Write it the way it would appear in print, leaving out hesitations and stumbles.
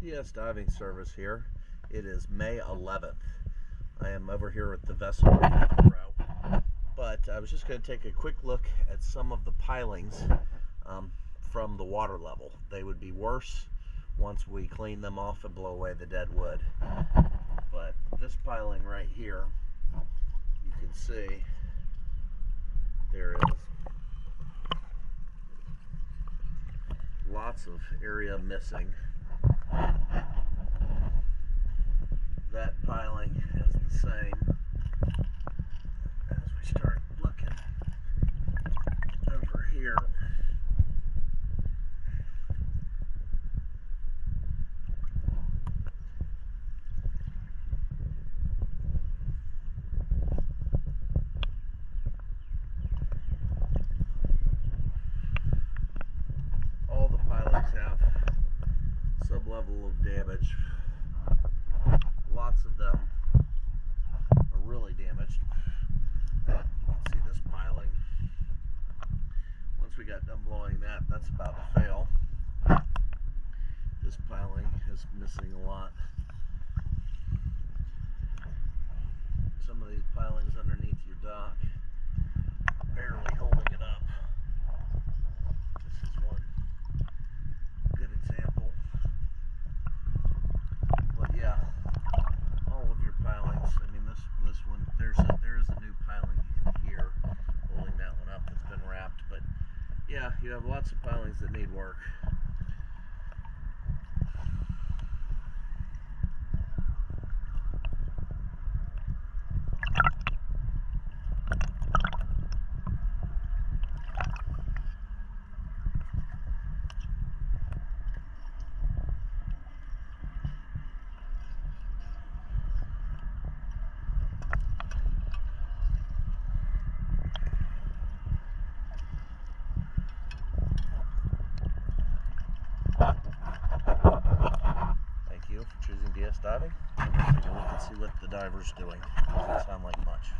DS Diving Service here. It is May 11th. I am over here with the vessel row, but I was just going to take a quick look at some of the pilings from the water level. They would be worse once we clean them off and blow away the dead wood. But this piling right here, you can see there is lots of area missing. That piling is the same. As we start looking over here, all the pilings have some level of damage. Lots of them are really damaged. You can see this piling. Once we got done blowing that, that's about to fail. This piling is missing a lot. Some of these pilings underneath your dock are barely holding it up. This is one good example. But yeah, all of your pilings. I mean, this one, there is a new piling in here holding that one up that's been wrapped. But yeah, you have lots of pilings that need work. Thank you for choosing DS Diving. Let's take a look and see what the diver's doing. Doesn't sound like much.